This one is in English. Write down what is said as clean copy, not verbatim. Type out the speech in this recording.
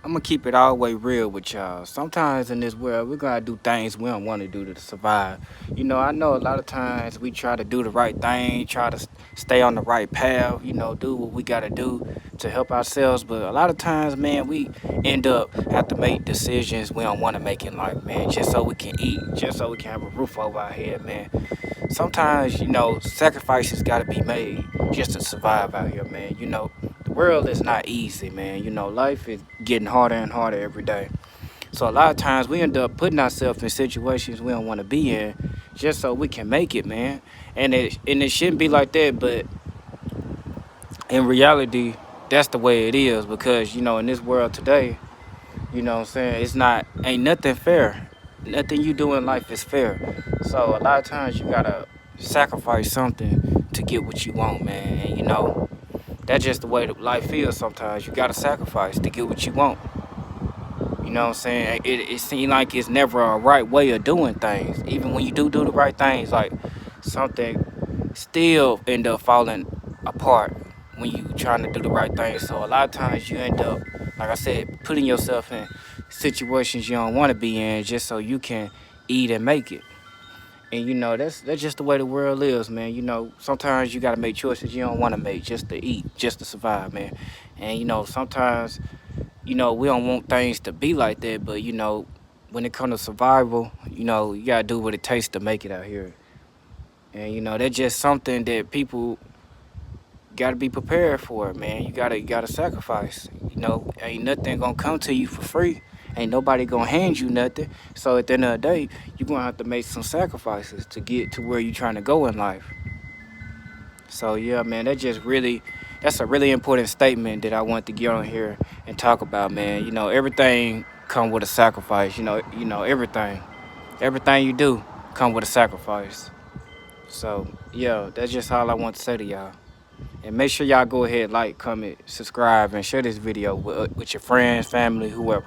I'm gonna keep it all the way real with y'all. Sometimes in this world, we're gonna do things we don't want to do to survive. I know a lot of times we try to do the right thing, try to stay on the right path, do what we gotta do to help ourselves. But a lot of times, man, we end up have to make decisions we don't want to make in life, man, just so we can eat, just so we can have a roof over our head, man. Sometimes, sacrifices gotta be made just to survive out here, man. The world is not easy, man. Life is getting harder and harder every day. So a lot of times we end up putting ourselves in situations we don't want to be in just so we can make it, man. And it shouldn't be like that, but in reality, that's the way it is because, in this world today, what I'm saying, ain't nothing fair. Nothing you do in life is fair. So a lot of times you gotta sacrifice something to get what you want, man. And that's just the way that life is sometimes. You gotta sacrifice to get what you want. You know what I'm saying? It seems like it's never a right way of doing things. Even when you do the right things, like something still end up falling apart when you trying to do the right thing. So a lot of times you end up, like I said, putting yourself in situations you don't want to be in just so you can eat and make it. And that's just the way the world is, man. Sometimes you gotta make choices you don't want to make just to eat, just to survive, man. And sometimes we don't want things to be like that, but when it comes to survival, you gotta do what it takes to make it out here. And that's just something that people gotta be prepared for, man. You gotta sacrifice. Ain't nothing gonna come to you for free. Ain't nobody gonna hand you nothing. So at the end of the day, you're gonna have to make some sacrifices to get to where you're trying to go in life. So yeah, man, that's a really important statement that I want to get on here and talk about, man. Everything come with a sacrifice. Everything you do come with a sacrifice. So yeah, that's just all I want to say to y'all. And make sure y'all go ahead, like, comment, subscribe, and share this video with your friends, family, whoever.